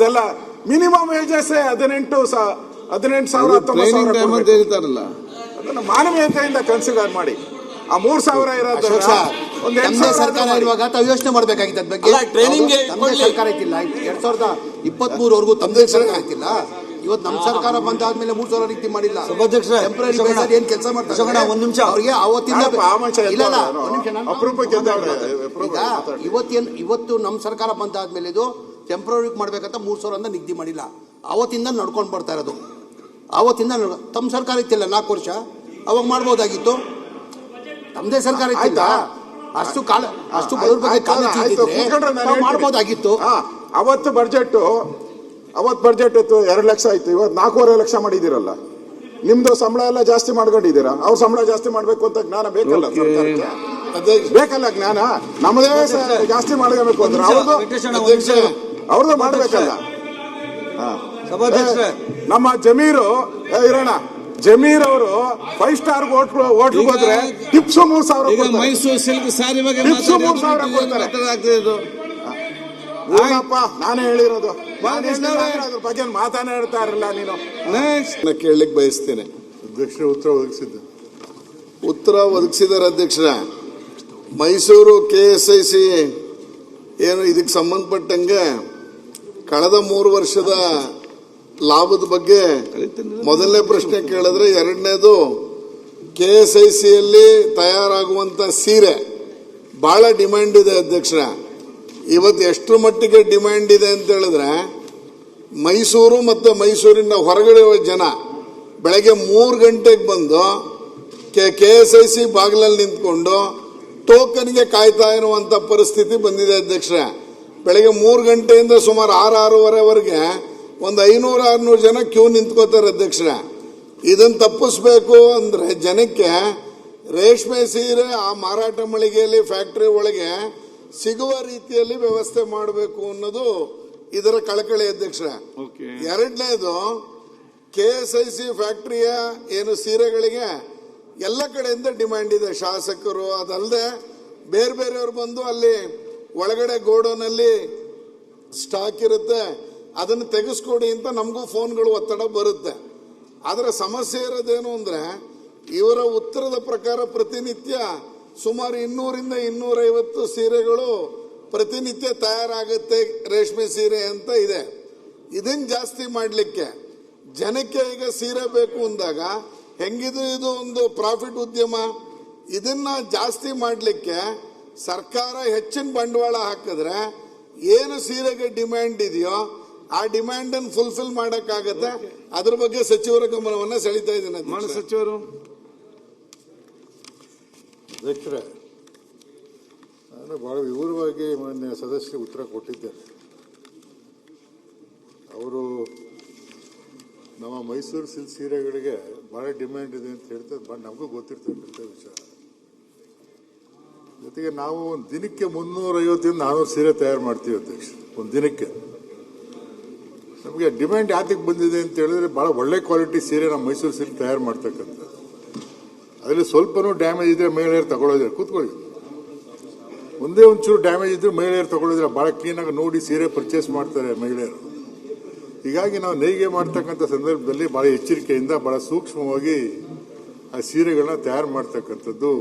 ಅವ್ರದೆಲ್ಲ minimum wages 18,000 ಹೇಳ್ತಾರಲ್ಲ, ಅದನ್ನ ಮಾನವೀಯತೆಯಿಂದ consider ಮಾಡಿ. ಆ 3,000 ಇರೋದು ಒಂದು ಸರ್ಕಾರ ಇರುವಾಗ ತಾವು ಯೋಚನೆ ಮಾಡ್ಬೇಕಾಗಿತ್ತು. ಅದ್ರ ಬಗ್ಗೆ ಟ್ರೈನಿಂಗ್ ಸರ್ಕಾರ ಐತಿಲ್ಲ. 2023ವರೆಗೂ ತಮ್ಮದೇ ಸರ್ಕಾರ ಐತಿಲ್ಲ. ಇವತ್ತು ನಮ್ಮ ಸರ್ಕಾರ ಬಂದಾದ್ಮೇಲೆ 3,000 ರೀತಿ ಮಾಡಿಲ್ಲ. ಟೆಂಪರರಿ ಬೇಸಲ್ಲಿ ಏನ್ ಕೆಲಸ ಮಾಡ್ತಾರೆ? ಒಂದ್ ನಿಮಿಷ ಅವ್ರಿಗೆ ಅವತ್ತಿಂದ ಇವತ್ತು ನಮ್ಮ ಸರ್ಕಾರ ಬಂದಾದ್ಮೇಲೆ ಇದು ಟೆಂಪರರಿ ಮಾಡ್ಬೇಕಂತ 3,000 ಅಂತ ನಿಗದಿ ಮಾಡಿಲ್ಲ. ಅವತ್ತಿಂದ ನಡ್ಕೊಂಡು ಬರ್ತಾ ಇರೋದು. ಅವತ್ತಿಂದ ತಮ್ಮ ಸರ್ಕಾರ ಇತ್ತಿಲ್ಲ 4 ವರ್ಷ, ಅವಾಗ ಮಾಡ್ಬೋದಾಗಿತ್ತು. ತಮ್ಮದೇ ಸರ್ಕಾರ ಇತ್ತಿಲ್ಲ, ಅಷ್ಟು ಬಡವ್ರ ಬಗ್ಗೆ ಮಾಡ್ಬೋದಾಗಿತ್ತು. ಅವತ್ತು ಬಜೆಟ್ ಇತ್ತು 2 ಲಕ್ಷ ಆಯ್ತು. ಇವತ್ತು 4.5 ಲಕ್ಷ ಮಾಡಿದಿರಲ್ಲ. ನಿಮ್ದು ಸಂಬಳ ಎಲ್ಲ ಜಾಸ್ತಿ ಮಾಡ್ಕೊಂಡಿದ್ದೀರಾ. ಅವ್ರ ಸಂಬಳ ಜಾಸ್ತಿ ಮಾಡ್ಬೇಕು ಅಂತ ಜ್ಞಾನ ಬೇಕಲ್ಲ ಸರ್ಕಾರಕ್ಕೆ? ಬೇಕಲ್ಲ ಜ್ಞಾನ. ನಮ್ಮದೇ ಜಾಸ್ತಿ ಮಾಡ್ಕೋಬೇಕು ಅಂದ್ರೆ ಅವ್ರದ್ದು ಮಾಡ್ಬೇಕಲ್ಲ. ನಮ್ಮ ಜಮೀರ್ ಅವರು 5 ಸ್ಟಾರ್ ಹೋಟ್ಲ್ ಹೋದ್ರೆ ಟಿಪ್ಸ್ 3,000. ಮೈಸೂರು ಸಿಲ್ಕ್ ಸಾರಿ ಬಗ್ಗೆ ನಾನೇ ಹೇಳಿರೋದು. ಅದ್ರ ಬಗ್ಗೆ ಮಾತಾಡ್ತಾ ಇರಲ್ಲ ನೀನು. ಕೇಳಲಿಕ್ಕೆ ಬಯಸ್ತೇನೆ. ಅಧ್ಯಕ್ಷರ ಉತ್ತರ ಒದಗಿಸಿದ್ದಾರೆ. ಅಧ್ಯಕ್ಷರ, ಮೈಸೂರು KSIC ಏನು ಇದಕ್ಕೆ ಸಂಬಂಧಪಟ್ಟಂಗೆ ಕಳೆದ 3 ವರ್ಷದ ಲಾಭದ ಬಗ್ಗೆ ಮೊದಲನೇ ಪ್ರಶ್ನೆ ಕೇಳಿದ್ರೆ, ಎರಡನೇದು KSICಯಲ್ಲಿ ತಯಾರಾಗುವಂತ ಸೀರೆ ಬಹಳ ಡಿಮ್ಯಾಂಡ್ ಇದೆ. ಅಧ್ಯಕ್ಷರ, ಇವತ್ತು ಎಷ್ಟು ಮಟ್ಟಿಗೆ ಡಿಮ್ಯಾಂಡ್ ಇದೆ ಅಂತ ಹೇಳಿದ್ರೆ, ಮೈಸೂರು ಮತ್ತು ಮೈಸೂರಿನ ಹೊರಗಡೆ ಜನ ಬೆಳಗ್ಗೆ 3 ಗಂಟೆಗೆ ಬಂದು KSIC ಬಾಗಿಲಲ್ಲಿ ನಿಂತ್ಕೊಂಡು ಟೋಕನ್ಗೆ ಕಾಯ್ತಾ ಇರುವಂತ ಪರಿಸ್ಥಿತಿ ಬಂದಿದೆ. ಅಧ್ಯಕ್ಷರ, ಬೆಳಗ್ಗೆ 3 ಗಂಟೆಯಿಂದ ಸುಮಾರು 6-6:30ವರೆಗೆ ಒಂದು 500-600 ಜನ ಕ್ಯೂ ನಿಂತ್ಕೋತಾರೆ. ಅಧ್ಯಕ್ಷರ, ಇದನ್ನು ತಪ್ಪಿಸ್ಬೇಕು ಅಂದ್ರೆ ಜನಕ್ಕೆ ರೇಷ್ಮೆ ಸೀರೆ ಆ ಮಾರಾಟ ಮಳಿಗೆಯಲ್ಲಿ ಫ್ಯಾಕ್ಟರಿ ಒಳಗೆ ಸಿಗುವ ರೀತಿಯಲ್ಲಿ ವ್ಯವಸ್ಥೆ ಮಾಡಬೇಕು ಅನ್ನೋದು ಇದರ ಕಳಕಳಿ. ಅಧ್ಯಕ್ಷರ, ಎರಡನೇದು KSIC ಫ್ಯಾಕ್ಟರಿಯ ಏನು ಸೀರೆಗಳಿಗೆ ಎಲ್ಲ ಕಡೆಯಿಂದ ಡಿಮ್ಯಾಂಡ್ ಇದೆ. ಶಾಸಕರು ಅದಲ್ಲದೆ ಬೇರೆಯವರು ಬಂದು ಅಲ್ಲಿ ಒಳಗಡೆ ಗೋಡೌನಲ್ಲಿ ಸ್ಟಾಕ್ ಇರುತ್ತೆ, ಅದನ್ನು ತೆಗೆಸ್ಕೊಡಿ ಅಂತ ನಮಗೂ ಫೋನ್ಗಳು ಒತ್ತಡ ಬರುತ್ತೆ. ಆದರೆ ಸಮಸ್ಯೆ ಇರೋದೇನು ಅಂದ್ರೆ, ಇವರ ಉತ್ತರದ ಪ್ರಕಾರ ಪ್ರತಿನಿತ್ಯ ಸುಮಾರು 200-250 ಸೀರೆಗಳು ಪ್ರತಿನಿತ್ಯ ತಯಾರಾಗುತ್ತೆ ರೇಷ್ಮೆ ಸೀರೆ ಅಂತ ಇದೆ. ಇದನ್ನು ಜಾಸ್ತಿ ಮಾಡಲಿಕ್ಕೆ ಜನಕ್ಕೆ ಈಗ ಸೀರೆ ಬೇಕು ಅಂದಾಗ ಹೆಂಗಿದು ಇದು ಒಂದು ಪ್ರಾಫಿಟ್ ಉದ್ಯಮ. ಇದನ್ನ ಜಾಸ್ತಿ ಮಾಡಲಿಕ್ಕೆ ಸರ್ಕಾರ ಹೆಚ್ಚಿನ ಬಂಡವಾಳ ಹಾಕಿದ್ರೆ ಏನು ಸೀರೆಗೆ ಡಿಮ್ಯಾಂಡ್ ಇದೆಯೋ ಆ ಡಿಮ್ಯಾಂಡ್ ಅನ್ನು ಫುಲ್ಫಿಲ್ ಮಾಡಕ್ಕಾಗತ್ತೆ. ಅದ್ರ ಬಗ್ಗೆ ಸಚಿವರ ಗಮನವನ್ನ ಸೆಳೀತಾ ಇದ್ದೇನೆ. ಸಚಿವರು ಅಧ್ಯಕ್ಷರೇ, ನಾನು ಬಹಳ ವಿವರವಾಗಿ ಮಾನ್ಯ ಸದಸ್ಯರಿಗೆ ಉತ್ತರ ಕೊಟ್ಟಿದ್ದೇನೆ. ಅವರು ನಮ್ಮ ಮೈಸೂರು ಸಿಲ್ಕ್ ಸೀರೆಗಳಿಗೆ ಬಹಳ ಡಿಮ್ಯಾಂಡ್ ಇದೆ ಅಂತ ಹೇಳ್ತಾರೆ. ನಮಗೂ ಗೊತ್ತಿರ್ತಕ್ಕಂಥ ವಿಚಾರ. ಜೊತೆಗೆ ನಾವು ಒಂದು ದಿನಕ್ಕೆ 350-400 ಸೀರೆ ತಯಾರು ಮಾಡ್ತೀವಿ ಅಧ್ಯಕ್ಷ. ಒಂದು ದಿನಕ್ಕೆ ನಮಗೆ ಡಿಮ್ಯಾಂಡ್ ಯಾತಕ್ಕೆ ಬಂದಿದೆ ಅಂತ ಹೇಳಿದ್ರೆ, ಬಹಳ ಒಳ್ಳೆ ಕ್ವಾಲಿಟಿ ಸೀರೆ ನಮ್ಮ ಮೈಸೂರು ಸಿಲ್ಕ್ ತಯಾರು ಮಾಡ್ತಕ್ಕಂಥದ್ದು. ಅದರಲ್ಲಿ ಸ್ವಲ್ಪನೂ ಡ್ಯಾಮೇಜ್ ಇದ್ರೆ ಮಹಿಳೆಯರು ತಗೊಳ್ಳೋದಿಲ್ಲ. ಕೂತ್ಕೊಳ್ಳಿ, ಒಂದೇ ಒಂಚೂರು ಡ್ಯಾಮೇಜ್ ಇದ್ರೆ ಮಹಿಳೆಯರು ತಗೊಳ್ಳೋದಿಲ್ಲ. ಬಹಳ ಕ್ಲೀನಾಗಿ ನೋಡಿ ಸೀರೆ ಪರ್ಚೇಸ್ ಮಾಡ್ತಾರೆ ಮಹಿಳೆಯರು. ಹೀಗಾಗಿ ನಾವು ನೇಯ್ಗೆ ಮಾಡ್ತಕ್ಕಂಥ ಸಂದರ್ಭದಲ್ಲಿ ಬಹಳ ಎಚ್ಚರಿಕೆಯಿಂದ ಬಹಳ ಸೂಕ್ಷ್ಮವಾಗಿ ಆ ಸೀರೆಗಳನ್ನ ತಯಾರು ಮಾಡ್ತಕ್ಕಂಥದ್ದು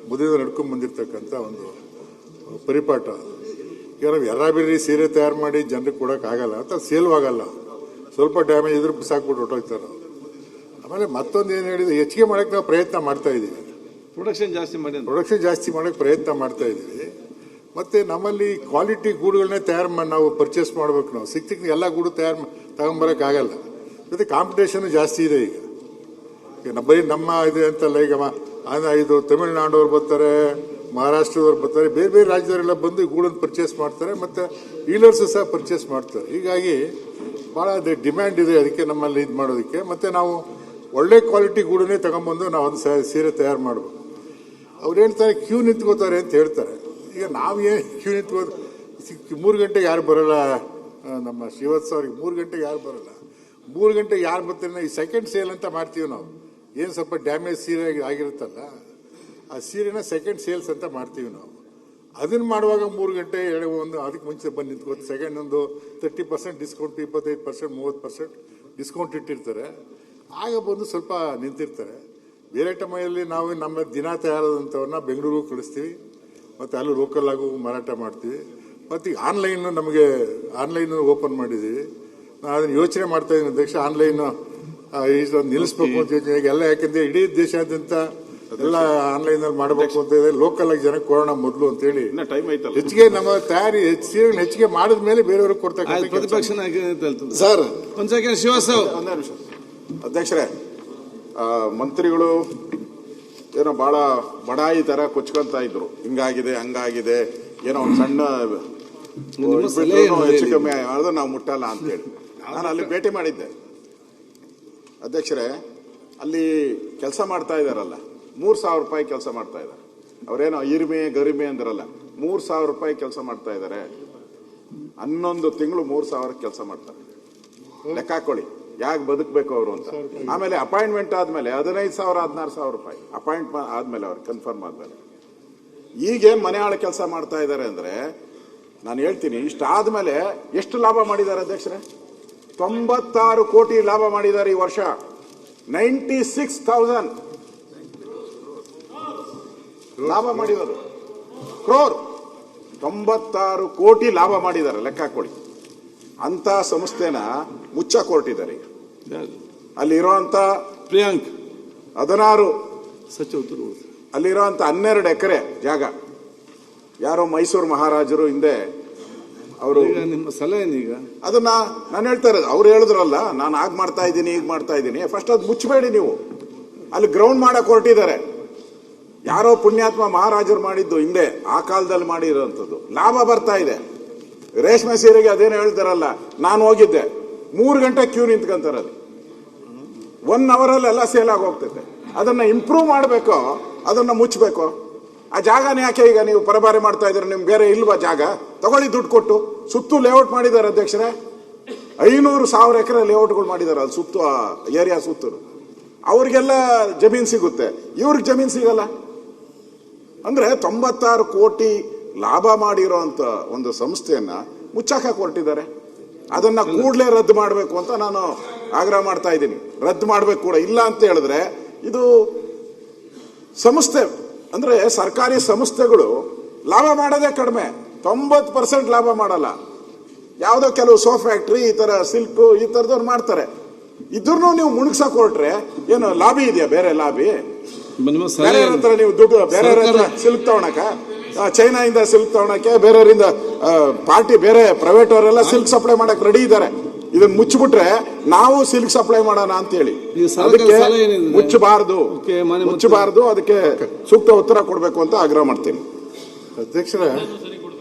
ಮೊದಲಿಂದ ನಡ್ಕೊಂಡು ಬಂದಿರತಕ್ಕಂಥ ಒಂದು ಪರಿಪಾಠ. ಈಗ ನಾವು ಬೇರೆ ಸೀರೆ ತಯಾರು ಮಾಡಿ ಜನರಿಗೆ ಕೊಡೋಕ್ಕಾಗಲ್ಲ ಅಂತ ಸೇಲ್ ಆಗಲ್ಲ. ಸ್ವಲ್ಪ ಡ್ಯಾಮೇಜ್ ಇದ್ರೆ ಬಿಸಾಕ್ಬಿಟ್ಟು ಹೊಟ್ಟೋಗ್ತಾರೆ. ಆಮೇಲೆ ಮತ್ತೊಂದು ಏನು ಹೇಳಿದ್ರೆ, ಹೆಚ್ಚಿಗೆ ಮಾಡೋಕ್ಕೆ ನಾವು ಪ್ರಯತ್ನ ಮಾಡ್ತಾ ಇದ್ದೀವಿ. ಪ್ರೊಡಕ್ಷನ್ ಜಾಸ್ತಿ ಮಾಡೋಕ್ಕೆ ಪ್ರಯತ್ನ ಮಾಡ್ತಾ ಇದ್ದೀವಿ. ಮತ್ತೆ ನಮ್ಮಲ್ಲಿ ಕ್ವಾಲಿಟಿ ಗೂಡುಗಳನ್ನೇ ತಯಾರು ಮಾಡಿ ನಾವು ಪರ್ಚೇಸ್ ಮಾಡಬೇಕು. ನಾವು ಸಿಕ್ಕ ಎಲ್ಲ ಗೂಡು ತಗೊಂಬರೋಕ್ಕಾಗಲ್ಲ. ಜೊತೆ ಕಾಂಪಿಟೇಷನ್ ಜಾಸ್ತಿ ಇದೆ ಈಗ. ಬರೀ ನಮ್ಮ ಇದು ಅಂತಲ್ಲ, ಈಗ ಇದು ತಮಿಳುನಾಡವ್ರು ಬರ್ತಾರೆ, ಮಹಾರಾಷ್ಟ್ರದವ್ರು ಬರ್ತಾರೆ, ಬೇರೆ ಬೇರೆ ರಾಜ್ಯದವರೆಲ್ಲ ಬಂದು ಈ ಗೂಡನ್ನು ಪರ್ಚೇಸ್ ಮಾಡ್ತಾರೆ. ಮತ್ತು ಡೀಲರ್ಸು ಸಹ ಪರ್ಚೇಸ್ ಮಾಡ್ತಾರೆ. ಹೀಗಾಗಿ ಭಾಳ ಡಿಮ್ಯಾಂಡ್ ಇದೆ ಅದಕ್ಕೆ ನಮ್ಮಲ್ಲಿ ಇದು ಮಾಡೋದಕ್ಕೆ. ಮತ್ತು ನಾವು ಒಳ್ಳೆ ಕ್ವಾಲಿಟಿ ಗೂಡನ್ನೇ ತಗೊಂಬಂದು ನಾವು ಅದು ಸೀರೆ ತಯಾರು ಮಾಡಬೇಕು. ಅವ್ರು ಹೇಳ್ತಾರೆ ಕ್ಯೂ ನಿಂತ್ಕೋತಾರೆ ಅಂತ ಹೇಳ್ತಾರೆ. ಈಗ ನಾವು ಏನು ಕ್ಯೂ ನಿಂತ್ಕೋದು? 3 ಗಂಟೆಗೆ ಯಾರು ಬರೋಲ್ಲ. ನಮ್ಮ ಶ್ರೀವತ್ಸ ಅವ್ರಿಗೆ 3 ಗಂಟೆಗೆ ಯಾರು ಬರೋಲ್ಲ. 3 ಗಂಟೆಗೆ ಯಾರು ಬರ್ತಾರೆ? ಈ ಸೆಕೆಂಡ್ ಸೇಲ್ ಅಂತ ಮಾಡ್ತೀವಿ ನಾವು. ಏನು ಸ್ವಲ್ಪ ಡ್ಯಾಮೇಜ್ ಸೀರೆ ಆಗಿರುತ್ತಲ್ಲ, ಆ ಸೀರೆನ ಸೆಕೆಂಡ್ ಸೇಲ್ಸ್ ಅಂತ ಮಾಡ್ತೀವಿ ನಾವು. ಅದನ್ನ ಮಾಡುವಾಗ 3 ಗಂಟೆ ಒಂದು ಅದಕ್ಕೆ ಮುಂಚೆ ಬಂದು ನಿಂತ್ಕೋತ ಸೆಕೆಂಡ್ ಒಂದು 30% ಡಿಸ್ಕೌಂಟ್, 25%, 30% ಡಿಸ್ಕೌಂಟ್ ಇಟ್ಟಿರ್ತಾರೆ. ಆಗ ಬಂದು ಸ್ವಲ್ಪ ನಿಂತಿರ್ತಾರೆ. ಬೇರೆ ಟೈಮಲ್ಲಿ ನಾವು ನಮ್ಮ ದಿನ ತಯಾರಾದಂಥವನ್ನ ಬೆಂಗಳೂರಿಗೆ ಕಳಿಸ್ತೀವಿ, ಮತ್ತು ಅಲ್ಲಿ ಲೋಕಲ್ ಆಗು ಮಾರಾಟ ಮಾಡ್ತೀವಿ. ಮತ್ತು ಈಗ ಆನ್ಲೈನ್ ಓಪನ್ ಮಾಡಿದ್ದೀವಿ. ನಾನು ಅದನ್ನು ಯೋಚನೆ ಮಾಡ್ತಾ ಇದ್ದೀನಿ ಅಧ್ಯಕ್ಷ, ಆನ್ಲೈನ್ ನಿಲ್ಲಿಸ್ಬೇಕು ಅಂತ ಯೋಚನೆ ಎಲ್ಲ. ಯಾಕಂದ್ರೆ ಇಡೀ ದೇಶಾದ್ಯಂತ ಎಲ್ಲ ಆನ್ಲೈನ್ ಅಲ್ಲಿ ಮಾಡಬೇಕು ಅಂತ ಇದೆ. ಲೋಕಲ್ ಆಗಿ ಜನಕ್ಕೆ ಕೊಡೋಣ ಮೊದಲು ಅಂತ ಹೇಳಿ ಹೆಚ್ಚಿಗೆ ನಮ್ಮ ತಯಾರಿ ಸೀರೆಗಳನ್ನ ಹೆಚ್ಚಿಗೆ ಮಾಡಿದ ಮೇಲೆ ಬೇರೆಯವ್ರಿಗೆ ಕೊಡ್ತಕ್ಕಂಥ ಪ್ರತಿಪಕ್ಷ ಸರ್ ಒಂದ್ ಸೆಕೆಂಡ್ ಶ್ರೀವಾಸ್ತವ್. ಒಂದೇ ನಿಮಿಷ ಅಧ್ಯಕ್ಷರೇ, ಮಂತ್ರಿಗಳು ಏನೋ ಬಹಳ ಬಡಾಯಿ ತರ ಕೊಚ್ಕೊಂತ ಇದ್ರು, ಹಿಂಗಾಗಿದೆ ಹಂಗಾಗಿದೆ, ಏನೋ ಒಂದು ಸಣ್ಣ ಹೆಚ್ಚು ಕಮ್ಮಿ ಆದ್ರೆ ನಾವು ಮುಟ್ಟಲ್ಲ ಅಂತೇಳಿ. ನಾನು ಅಲ್ಲಿ ಭೇಟಿ ಮಾಡಿದ್ದೆ ಅಧ್ಯಕ್ಷರೇ. ಅಲ್ಲಿ ಕೆಲಸ ಮಾಡ್ತಾ ಇದಾರಲ್ಲ, 3,000 ರೂಪಾಯಿ ಕೆಲಸ ಮಾಡ್ತಾ ಇದ್ದಾರೆ. ಅವರೇನೋ ಇರಿಮೆ ಗರಿಮೆ ಅಂದ್ರಲ್ಲ, 3,000 ರೂಪಾಯಿ ಕೆಲಸ ಮಾಡ್ತಾ ಇದ್ದಾರೆ. 11 ತಿಂಗಳು 3,000 ಕೆಲಸ ಮಾಡ್ತಾರೆ. ಲೆಕ್ಕ ಹಾಕೊಳ್ಳಿ ಯಾಕೆ ಬದುಕಬೇಕು ಅವರು ಅಂತ. ಆಮೇಲೆ ಅಪಾಯಿಂಟ್ಮೆಂಟ್ ಆದ್ಮೇಲೆ 15,000 16,000 ರೂಪಾಯಿ ಅಪಾಯಿಂಟ್ಮೆಂಟ್ ಆದ್ಮೇಲೆ ಅವ್ರು ಕನ್ಫರ್ಮ್ ಆದ್ಮೇಲೆ. ಈಗೇನ್ ಮನೆ ಆಳ ಕೆಲಸ ಮಾಡ್ತಾ ಇದ್ದಾರೆ ಅಂದ್ರೆ, ನಾನು ಹೇಳ್ತೀನಿ, ಇಷ್ಟಾದ್ಮೇಲೆ ಎಷ್ಟು ಲಾಭ ಮಾಡಿದ್ದಾರೆ ಅಧ್ಯಕ್ಷರೇ? 96 ಕೋಟಿ ಲಾಭ ಮಾಡಿದ್ದಾರೆ ಈ ವರ್ಷ. 96,000 ಲಾಭ ಮಾಡಿದರು. ಕ್ರೋರ್ 96 ಕೋಟಿ ಲಾಭ ಮಾಡಿದ್ದಾರೆ, ಲೆಕ್ಕ ಹಾಕೊಳ್ಳಿ. ಅಂತ ಸಂಸ್ಥೆನ ಮುಚ್ಚಕ್ ಹೊರಟಿದ್ದಾರೆ ಈಗ. ಅಲ್ಲಿರುವಂತ ಪ್ರಿಯಾಂಕ್ 16 ಸಚಿವ ಅಲ್ಲಿರುವಂತ 12 ಎಕರೆ ಜಾಗ ಯಾರೋ ಮೈಸೂರು ಮಹಾರಾಜರು ಹಿಂದೆ ಅವರು ನಿಮ್ಮ ಸಲಹೆ ಈಗ ಅದನ್ನ ನಾನು ಹೇಳ್ತಾ ಇರೋದು. ಅವ್ರು ಹೇಳಿದ್ರಲ್ಲ, ನಾನು ಆಗ ಮಾಡ್ತಾ ಇದ್ದೀನಿ ಈಗ ಮಾಡ್ತಾ ಇದ್ದೀನಿ. ಫಸ್ಟ್ ಅದು ಮುಚ್ಚಬೇಡಿ ನೀವು. ಅಲ್ಲಿ ಗ್ರೌಂಡ್ ಮಾಡಕ್ ಹೊರಟಿದ್ದಾರೆ. ಯಾರೋ ಪುಣ್ಯಾತ್ಮ ಮಹಾರಾಜರು ಮಾಡಿದ್ದು ಹಿಂದೆ, ಆ ಕಾಲದಲ್ಲಿ ಮಾಡಿರೋಂಥದ್ದು. ಲಾಭ ಬರ್ತಾ ಇದೆ. ರೇಷ್ಮೆ ಸೀರೆಗೆ ಅದೇನೋ ಹೇಳ್ತಾರಲ್ಲ, ನಾನು ಹೋಗಿದ್ದೆ, 3 ಗಂಟೆ ಕ್ಯೂ ನಿಂತ್ಕೊಂತಾರೆ. ಅದು 1 ಅವರಲ್ಲಿ ಎಲ್ಲ ಸೇಲ್ ಆಗಿ ಹೋಗ್ತೈತೆ. ಅದನ್ನ ಇಂಪ್ರೂವ್ ಮಾಡಬೇಕು, ಅದನ್ನ ಮುಚ್ಚಬೇಕು. ಆ ಜಾಗನ ಯಾಕೆ ಈಗ ನೀವು ಪರಬಾರೆ ಮಾಡ್ತಾ ಇದ್ರೆ? ನಿಮ್ಗೆ ಬೇರೆ ಇಲ್ವಾ ಜಾಗ? ತಗೊಳ್ಳಿ ದುಡ್ಡು ಕೊಟ್ಟು. ಸುತ್ತು ಲೇಔಟ್ ಮಾಡಿದ್ದಾರೆ ಅಧ್ಯಕ್ಷರೇ, 500,000 ಎಕರೆ ಲೇಔಟ್ಗಳು ಮಾಡಿದ್ದಾರೆ. ಅದು ಸುತ್ತು ಏರಿಯಾ ಸುತ್ತೂರು. ಅವ್ರಿಗೆಲ್ಲ ಜಮೀನ್ ಸಿಗುತ್ತೆ, ಇವ್ರಿಗೆ ಜಮೀನ್ ಸಿಗಲ್ಲ. ಅಂದ್ರೆ 96 ಕೋಟಿ ಲಾಭ ಮಾಡಿರೋ ಅಂತ ಒಂದು ಸಂಸ್ಥೆಯನ್ನ ಮುಚ್ಚಾಕ ಹೊರಟಿದ್ದಾರೆ. ಅದನ್ನ ಕೂಡಲೇ ರದ್ದು ಮಾಡಬೇಕು ಅಂತ ನಾನು ಆಗ್ರಹ ಮಾಡ್ತಾ ಇದ್ದೀನಿ. ರದ್ದು ಮಾಡಬೇಕು ಕೂಡ. ಇಲ್ಲ ಅಂತ ಹೇಳಿದ್ರೆ ಇದು ಸಂಸ್ಥೆ ಅಂದ್ರೆ ಸರ್ಕಾರಿ ಸಂಸ್ಥೆಗಳು ಲಾಭ ಮಾಡೋದೇ ಕಡಿಮೆ, 90% ಲಾಭ ಮಾಡಲ್ಲ. ಯಾವುದೋ ಕೆಲವು ಸೋಪ್ ಫ್ಯಾಕ್ಟ್ರಿ, ಈ ತರ ಸಿಲ್ಕ್, ಈ ತರದವ್ರು ಮಾಡ್ತಾರೆ. ಇದ್ರೂ ನೀವು ಮುಣಗ್ಸಕ್ ಹೊರಟ್ರೆ ಏನು ಲಾಬಿ ಇದೆಯಾ? ಬೇರೆ ಲಾಬಿ ಬೇರೆ ಹತ್ರ ನೀವು ದುಡ್ಡು ಬೇರೆ ಸಿಲ್ಕ್ ತಗೊಳಕ, ಚೈನಾದಿಂದ ಸಿಲ್ಕ್ ತಗೊಳಕ್ಕೆ, ಬೇರೆಯವರಿಂದ ಪಾರ್ಟಿ ಬೇರೆ ಪ್ರೈವೇಟ್ ಅವರೆಲ್ಲ ಸಿಲ್ಕ್ ಸಪ್ಲೈ ಮಾಡಕ್ ರೆಡಿ ಇದ್ದಾರೆ. ಇದನ್ನ ಮುಚ್ಚಿಬಿಟ್ರೆ ನಾವು ಸಿಲ್ಕ್ ಸಪ್ಲೈ ಮಾಡೋಣ ಅಂತ ಹೇಳಿ. ಅದಕ್ಕೆ ಮುಚ್ಚಬಾರದು, ಅದಕ್ಕೆ ಸೂಕ್ತ ಉತ್ತರ ಕೊಡಬೇಕು ಅಂತ ಆಗ್ರಹ ಮಾಡ್ತೀನಿ ಅಧ್ಯಕ್ಷರೇ.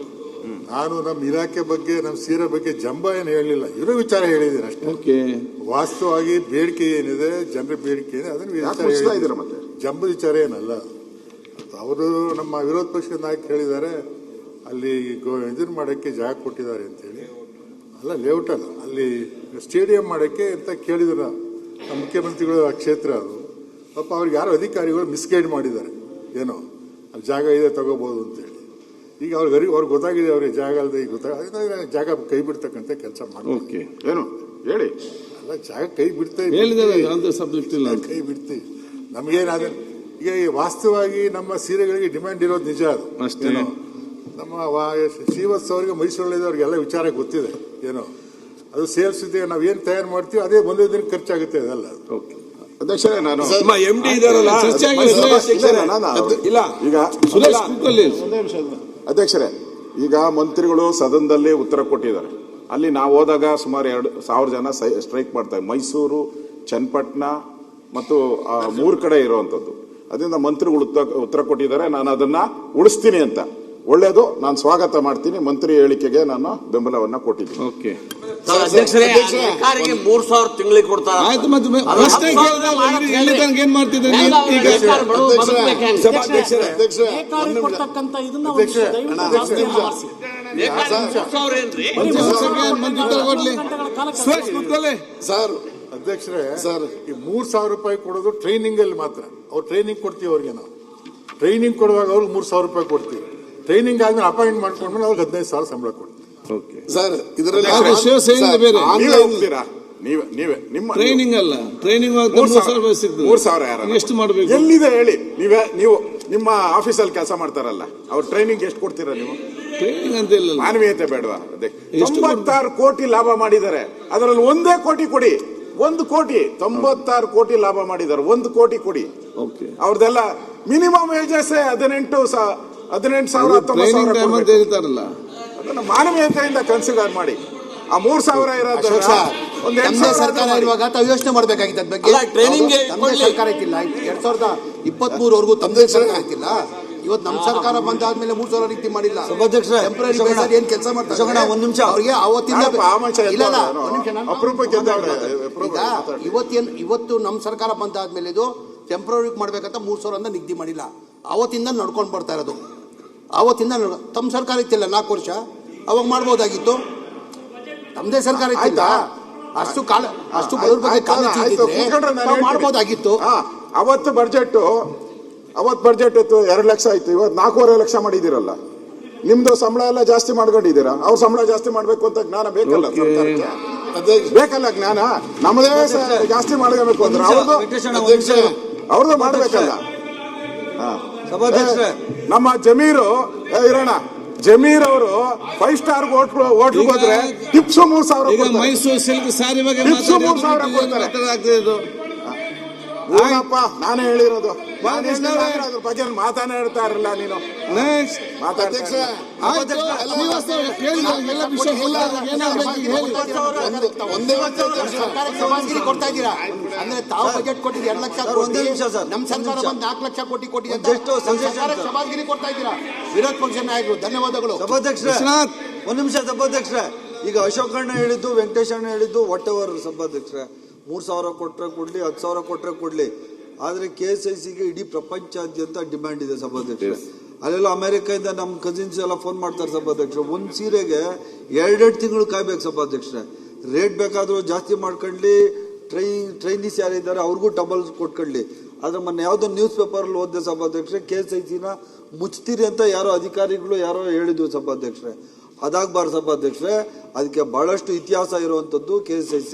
ನಾನು ನಮ್ಮ ಇಲಾಖೆ ಬಗ್ಗೆ, ನಮ್ಮ ಸೀರೆ ಬಗ್ಗೆ ಜಂಬ ಏನು ಹೇಳಲಿಲ್ಲ, ಇರೋ ವಿಚಾರ ಹೇಳಿದ್ದೀನಿ ಅಷ್ಟೇ. ವಾಸ್ತವವಾಗಿ ಬೇಡಿಕೆ ಏನಿದೆ, ಜನರ ಬೇಡಿಕೆ ಏನಿದೆ ಅದನ್ನ ಮತ್ತೆ ಜಂಬದ ವಿಚಾರ ಏನಲ್ಲ. ಅವರು ನಮ್ಮ ವಿರೋಧ ಪಕ್ಷದ ನಾಯಕ ಹೇಳಿದ್ದಾರೆ, ಅಲ್ಲಿ ಇದನ್ನ ಮಾಡಕ್ಕೆ ಜಾಗ ಕೊಟ್ಟಿದ್ದಾರೆ ಅಂತೇಳಿ. ಅಲ್ಲ, ಲೇಔಟ್ ಅಲ್ಲ, ಅಲ್ಲಿ ಸ್ಟೇಡಿಯಂ ಮಾಡಕ್ಕೆ ಅಂತ ಕೇಳಿದ್ರು ನಮ್ಮ ಮುಖ್ಯಮಂತ್ರಿಗಳು. ಆ ಕ್ಷೇತ್ರ ಅದು. ಪಾಪ ಅವ್ರಿಗೆ ಯಾರೋ ಅಧಿಕಾರಿಗಳು ಮಿಸ್ಗೈಡ್ ಮಾಡಿದ್ದಾರೆ, ಏನೋ ಅಲ್ಲಿ ಜಾಗ ಇದೆ ತಗೋಬಹುದು ಅಂತೇಳಿ. ಈಗ ಅವ್ರಿಗೆ ಗೊತ್ತಾಗಿದೆ, ಅವ್ರಿಗೆ ಜಾಗ ಅಲ್ಲದೆ ಈಗ ಗೊತ್ತಾಗ ಜಾಗ ಕೈ ಬಿಡ್ತಕ್ಕಂಥ ಕೆಲಸ ಮಾಡಿ. ಏನು ಹೇಳಿ? ಅಲ್ಲ, ಜಾಗ ಕೈ ಬಿಡ್ತೇವೆ, ಕೈ ಬಿಡ್ತೀವಿ. ನಮ್ಗೇನಾದ್ರೆ ಈಗ ವಾಸ್ತವವಾಗಿ ನಮ್ಮ ಸೀರೆಗಳಿಗೆ ಡಿಮ್ಯಾಂಡ್ ಇರೋದು ನಿಜ. ಅದು ಅಷ್ಟೇನೋ ನಮ್ಮ ಶ್ರೀವತ್ಸ ಅವರಿಗೆ ಮೈಸೂರಲ್ಲಿ ಅವ್ರಿಗೆಲ್ಲ ವಿಚಾರ ಗೊತ್ತಿದೆ. ಏನೋ ಅದು ಸೇಲ್ಸ್ ಇದೆ, ನಾವೇನು ತಯಾರು ಮಾಡ್ತೀವಿ ಅದೇ ಒಂದೇ ದಿನ ಖರ್ಚಾಗುತ್ತೆ. ಅದೆಲ್ಲ ಅಧ್ಯಕ್ಷರೇ, ನಾನು ಅಧ್ಯಕ್ಷರೇ, ಈಗ ಮಂತ್ರಿಗಳು ಸದನದಲ್ಲಿ ಉತ್ತರ ಕೊಟ್ಟಿದ್ದಾರೆ. ಅಲ್ಲಿ ನಾವು ಹೋದಾಗ ಸುಮಾರು 2,000 ಜನ ಸ್ಟ್ರೈಕ್ ಮಾಡ್ತಾರೆ. ಮೈಸೂರು, ಚನ್ನಪಟ್ಟಣ ಮತ್ತು 3 ಕಡೆ ಇರುವಂತದ್ದು. ಅದರಿಂದ ಮಂತ್ರಿಗಳು ಉತ್ತರ ಕೊಟ್ಟಿದ್ದಾರೆ. ನಾನು ಅದನ್ನ ಉಳಿಸ್ತೀನಿ ಅಂತ. ಒಳ್ಳೇದು, ನಾನು ಸ್ವಾಗತ ಮಾಡ್ತೀನಿ. ಮಂತ್ರಿ ಹೇಳಿಕೆಗೆ ನಾನು ಬೆಂಬಲವನ್ನ ಕೊಟ್ಟಿದ್ದೀನಿ. ಓಕೆ ಅಧ್ಯಕ್ಷರೇ, 3,000 ತಿಂಗಳಿಗೆ ಕೊಡ್ತಾರೆ. ಆಯ್ತು, ಮತ್ತೆ ಏನ್ ಮಾಡ್ತಿದ್ದಾರೆ ಈಗ? ಅಧ್ಯಕ್ಷರೇ, ಈ 3,000 ರೂಪಾಯಿ ಕೊಡೋದು ಟ್ರೈನಿಂಗ್ ಅಲ್ಲಿ ಮಾತ್ರ. ಅವ್ರು ಟ್ರೈನಿಂಗ್ ಕೊಡ್ತೀವಿ ಅವ್ರಿಗೆ. ನಾವು ಟ್ರೈನಿಂಗ್ ಕೊಡುವಾಗ ಅವ್ರಿಗೆ 3,000 ರೂಪಾಯಿ ಕೊಡ್ತೀವಿ. ಟ್ರೈನಿಂಗ್ ಆದ್ಮೇಲೆ ಅಪಾಯಿಂಟ್ ಮಾಡ್ಕೊಂಡ್ಮೇಲೆ ಅವ್ರಿಗೆ 15,000 ಸಂಬಳ ಕೊಡ್ತೀವಿ. ಓಕೆ ಸರ್ ಇದರಲ್ಲಿ ಅದು ಶಿವಸೇನೆ ಬೇರೆ. ನೀವೇ ಆನ್ಲೈನ್ ಹೋಗ್ತೀರಾ? ನೀವೇ ನಿಮ್ಮ ಟ್ರೈನಿಂಗ್ ಅಲ್ಲ, ಟ್ರೈನಿಂಗ್ 3,000 ಸಿಗ್ತದೆ. 3,000 ಯಾರು ಎಷ್ಟು ಮಾಡಬೇಕು? ಎಲ್ಲಿದೆ ಹೇಳಿ? ನೀವು ನಿಮ್ಮ ಆಫೀಸಲ್ಲಿ ಕೆಲಸ ಮಾಡ್ತಾರಲ್ಲ, ಅವ್ರ ಟ್ರೈನಿಂಗ್ ಎಷ್ಟು ಕೊಡ್ತೀರಾ ನೀವು? ಟ್ರೈನಿಂಗ್ ಅಂತ ಇಲ್ಲ. ಮಾನವೀಯತೆ ಬೇಡವಾ? ಅದೇ ಎಷ್ಟು 96 ಕೋಟಿ ಲಾಭ ಮಾಡಿದ್ದಾರೆ, ಅದರಲ್ಲಿ 1 ಕೋಟಿ ಕೊಡಿ. 1 ಕೋಟಿ, 96 ಕೋಟಿ ಲಾಭ ಮಾಡಿದ್ದಾರೆ, 1 ಕೋಟಿ ಕೊಡಿ. ಓಕೆ, ಅವ್ರದೆಲ್ಲ ಮಿನಿಮಮ್ ವೇಜಸ್ 18,000 ಟ್ರೈನಿಂಗ್ ಟೈಮ್ ಅಂತ 19,000 ಹೇಳ್ತಾರಲ್ಲ. ಅದನ್ನ ಮಾನವೀಯತೆಯಿಂದ ಕನ್ಸಿಡರ್ ಮಾಡಿ. ಆ 3,000 ಇರೋದು ಅಶೋಕ್ ಸರ್, ಒಂದು ತಮ್ಮದೇ ಸರ್ಕಾರ ಇರುವಾಗ ತಾವು ಯೋಚನೆ ಮಾಡ್ಬೇಕಾಗಿತ್ತು ಅದ್ ಬಗ್ಗೆ. ಅಲ್ಲ, training ಗೆ ತಮ್ಮದೇ ಕೊಡ್ಲಿ. ಸರ್ಕಾರ ಇತ್ತಿಲ್ಲ, 2023 ತಮ್ಮದೇ ಸರ್ಕಾರ ಇತ್ತಿಲ್ಲ. ಇವತ್ತು ನಮ್ಮ ಸರ್ಕಾರ ಬಂದಾದ್ಮೇಲೆ 3,000 ರೀತಿ ಮಾಡಿಲ್ಲ. ಸಭಾಧ್ಯಕ್ಷರೇ, ಟೆಂಪರರಿ ಬೇಸಲ್ಲಿ ಏನ್ ಕೆಲಸ ಮಾಡ್ತಾರೆ ಅಶೋಕಣ್ಣ, ಒಂದ್ ನಿಮಿಷ. ಅವ್ರಿಗೆ ಅವತ್ತಿಂದ ಯಾರಪ್ಪ ಆ ಮನುಷ್ಯ ಇಲ್ಲ, ಇಲ್ಲ, ಎದ್ದವ್ರು? ಒಂದ್ ನಿಮಿಷ ನಾನು ಅಪರೂಪಕ್ಕೆ ಎದ್ದವ್ರು. ಈಗ ಇವತ್ತು ನಮ್ಮ ಸರ್ಕಾರ ಬಂದಾದ್ಮೇಲೆ ಇದು ಟೆಂಪರರಿ ಮಾಡ್ಬೇಕಂತ 3,000 ಅಂತ ನಿಗದಿ ಮಾಡಿಲ್ಲ. ಅವತ್ತಿಂದ ನಡ್ಕೊಂಡು ಬರ್ತಾ ಇರೋದು. ಅವತ್ತಿಂದ ತಮ್ಮ ಸರ್ಕಾರ ಇತ್ತಿಲ್ಲ 4 ವರ್ಷ, ಅವಾಗ ಮಾಡ್ಬೋದಾಗಿತ್ತು. ತಮ್ಮದೇ ಸರ್ಕಾರ ಇತ್ತಿಲ್ಲ, ಅಷ್ಟು ಬಡವ್ರ ಬಗ್ಗೆ ಕಾಳಜಿ ಇದ್ದಿದ್ರೆ ತಾವು ಮಾಡ್ಬೋದಾಗಿತ್ತು. ಅವತ್ತು ಬಡ್ಜೆಟ್ 2 ಲಕ್ಷ ಆಯ್ತು, ಇವತ್ತು 4.5 ಲಕ್ಷ ಮಾಡಿದಿರಲ್ಲ. ನಿಮ್ದು ಸಂಬಳ ಎಲ್ಲ ಜಾಸ್ತಿ ಮಾಡ್ಕೊಂಡಿದ್ದೀರಾ, ಅವ್ರ ಸಂಬಳ ಜಾಸ್ತಿ ಮಾಡ್ಬೇಕು ಅಂತ ಜ್ಞಾನ ಬೇಕಲ್ಲ ಸರ್ಕಾರಕ್ಕೆ? ಬೇಕಲ್ಲ ಜ್ಞಾನ? ನಮ್ಮದೇ ಜಾಸ್ತಿ ಮಾಡ್ಕೋಬೇಕು ಅಂದ್ರೆ ಅವ್ರದ್ದು ಮಾಡ್ಬೇಕಲ್ಲ. ಸಭಾಧ್ಯಕ್ಷರೇ, ನಮ್ಮ ಜಮೀರು ಇರೋಣ, ಜಮೀರ್ ಅವರು 5 ಸ್ಟಾರ್ ಹೋಟ್ಲು ಹೋದ್ರೆ ಟಿಪ್ಸು 3,000 ಈಗ ಮೈಸೂರು ಸಿಲ್ಕ್ ಸಾರಿ ಬಗ್ಗೆ ಟಿಪ್ಸು 3,000 ಕೊಡ್ತಾರೆ. ಏನಪ್ಪ ನಾನೇ ಹೇಳಿರೋದು, ಅದ್ರ ಬಗ್ಗೆ ಮಾತಾಡ್ತಾ ಇರಲ್ಲ ನೀನು. ಸಮಾಜಗಿರಿ ಕೊಡ್ತಾ ಇದ್ದೀರಾ ಅಂದ್ರೆ ತಾವು ಬಜೆಟ್ ಕೊಟ್ಟಿದ್ದು 2 ಲಕ್ಷ ಕೋಟಿ, ನಮ್ಮ ಸರ್ಕಾರ ಬಂದು 4 ಲಕ್ಷ ಕೋಟಿ ಕೊಟ್ಟಿದೆ ಅಂತ ಸಮಾಜಗಿರಿ ಕೊಡ್ತಾ ಇದ್ದೀರಾ. ವಿರೋಧ ಪಕ್ಷ ನಾಯಕರು ಧನ್ಯವಾದಗಳು. ಸಭಾಧ್ಯಕ್ಷರೇ, ಒಂದ್ ನಿಮಿಷ ಸಭಾಧ್ಯಕ್ಷರೇ. ಈಗ ಅಶೋಕ್ ಅಣ್ಣ ಹೇಳಿದ್ದು, ವೆಂಕಟೇಶ್ ಅಣ್ಣ ಹೇಳಿದ್ದು ವಾಟ್ ಎವರ್ ಸಭಾಧ್ಯಕ್ಷರೇ, 3,000 ಕೊಟ್ರೆ ಕೊಡ್ಲಿ, 10,000 ಕೊಟ್ರೆ ಕೊಡ್ಲಿ. ಆದ್ರೆ KSICಗೆ ಇಡೀ ಪ್ರಪಂಚಾದ್ಯಂತ ಡಿಮ್ಯಾಂಡ್ ಇದೆ ಸಭಾಧ್ಯಕ್ಷರೇ. ಅಲ್ಲೆಲ್ಲ ಅಮೆರಿಕದಿಂದ ನಮ್ಮ ಕಸಿನ್ಸ್ ಎಲ್ಲ ಫೋನ್ ಮಾಡ್ತಾರೆ ಸಭಾಧ್ಯಕ್ಷರು. ಒಂದು ಸೀರೆಗೆ 2 ತಿಂಗಳು ಕಾಯ್ಬೇಕು ಸಭಾಧ್ಯಕ್ಷರೇ. ರೇಟ್ ಬೇಕಾದ್ರೂ ಜಾಸ್ತಿ ಮಾಡ್ಕೊಳ್ಳಿ, ಟ್ರೈನೀಸ್ ಯಾರಿದ್ದಾರೆ ಅವ್ರಿಗೂ ಡಬಲ್ ಕೊಟ್ಕೊಳ್ಳಿ. ಆದ್ರೆ ಮೊನ್ನೆ ಯಾವುದೋ ನ್ಯೂಸ್ ಪೇಪರಲ್ಲಿ ಓದಿದೆ ಸಭಾಧ್ಯಕ್ಷರೇ, KSICನ ಮುಚ್ತೀರಿ ಅಂತ ಯಾರೋ ಅಧಿಕಾರಿಗಳು ಯಾರೋ ಹೇಳಿದ್ರು ಸಭಾಧ್ಯಕ್ಷರೇ. ಅದಾಗಬಾರ್ದು ಸಭಾಧ್ಯಕ್ಷರೇ. ಅದಕ್ಕೆ ಬಹಳಷ್ಟು ಇತಿಹಾಸ ಇರುವಂಥದ್ದು KSIC.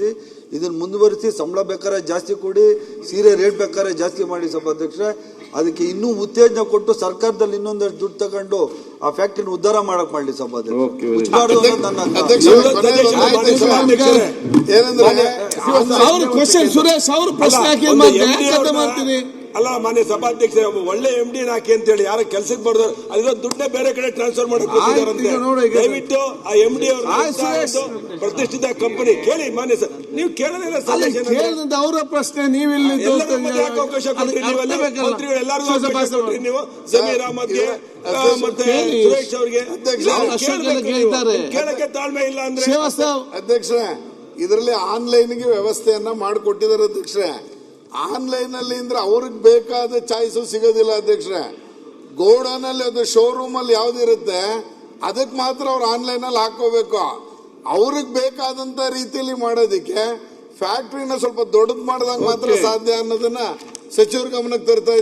ಇದನ್ನು ಮುಂದುವರಿಸಿ ಸಂಬಳ ಬೇಕಾದ್ರೆ ಜಾಸ್ತಿ ಕೊಡಿ, ಸೀರೆ ರೇಟ್ ಬೇಕಾದ್ರೆ ಜಾಸ್ತಿ ಮಾಡಿ ಸಭಾಧ್ಯಕ್ಷರೇ. ಅದಕ್ಕೆ ಇನ್ನೂ ಉತ್ತೇಜನ ಕೊಟ್ಟು ಸರ್ಕಾರದಲ್ಲಿ ಇನ್ನೊಂದಷ್ಟು ದುಡ್ಡು ತಗೊಂಡು ಆ ಫ್ಯಾಕ್ಟ್ರಿನ ಉದ್ಧಾರ ಮಾಡಕ್ ಮಾಡಲಿ ಸಭಾಧ್ಯಕ್ಷರೇ. ಅವ್ರ ಕ್ವಶನ್ ಸುರೇಶ್ ಅವರು ಪ್ರಶ್ನೆ ಹಾಕಿ ಮಾಡ್ತೀನಿ. ಅಲ್ಲ ಮಾನ್ಯ ಸಭಾಧ್ಯಕ್ಷ, ಒಳ್ಳೆ MD ಹಾಕಿ ಅಂತ ಹೇಳಿ ಯಾರ ಕೆಲ್ಸಕ್ಕೆ ಬರ್ದು ಅಲ್ಲಿರೋ ದುಡ್ಡೇ ಬೇರೆ ಕಡೆ ಟ್ರಾನ್ಸ್ಫರ್ ಮಾಡಕ್ ದಯವಿಟ್ಟು ಆ MD ಅವರು ಪ್ರತಿಷ್ಠಿತ ಕಂಪನಿ ಕೇಳಿ. ಮಾನ್ಯ ಸರ್, ನೀವು ಕೇಳೋದಿಲ್ಲ ಅವರ ಪ್ರಶ್ನೆ, ನೀವಿಲ್ಲಿ ಅವಕಾಶ ಕೊಟ್ರಿ, ನೀವೆಲ್ಲ ಮಂತ್ರಿಗಳು ಎಲ್ಲರಿಗೂ ಅವಕಾಶ ಕೊಟ್ರಿ. ನೀವು ಜಮೀರ್ ಅಹಮದ್ಗೆ ಮತ್ತೆ ಸುರೇಶ್ ಅವ್ರಿಗೆ ಕೇಳಕ್ಕೆ ತಾಳ್ಮೆ ಇಲ್ಲ ಅಂದ್ರೆ. ಅಧ್ಯಕ್ಷರೇ, ಇದರಲ್ಲಿ ಆನ್ಲೈನ್ಗೆ ವ್ಯವಸ್ಥೆಯನ್ನ ಮಾಡಿಕೊಟ್ಟಿದ್ದಾರೆ ಅಧ್ಯಕ್ಷರೇ. ಆನ್ಲೈನ್ ಅಲ್ಲಿ ಅಂದ್ರೆ ಅವ್ರಿಗೆ ಬೇಕಾದ ಚಾಯ್ಸು ಸಿಗೋದಿಲ್ಲ ಅಧ್ಯಕ್ಷರೇ. ಗೋಡನ್ ಅಲ್ಲಿ ಅದು ಶೋರೂಮ್ ಅಲ್ಲಿ ಯಾವ್ದಿರುತ್ತೆ ಅದಕ್ಕೆ ಮಾತ್ರ ಅವ್ರು ಆನ್ಲೈನ್ ಅಲ್ಲಿ ಹಾಕೋಬೇಕು. ಅವ್ರಿಗೆ ಬೇಕಾದಂತ ರೀತಿಯಲ್ಲಿ ಮಾಡೋದಿಕ್ಕೆ ಫ್ಯಾಕ್ಟ್ರಿನ ಸ್ವಲ್ಪ ದೊಡ್ಡದು ಮಾಡಿದಾಗ ಮಾತ್ರ ಸಾಧ್ಯ ಅನ್ನೋದನ್ನ ಸಚಿವರ ಗಮನಕ್ಕೆ ತರ್ತಾ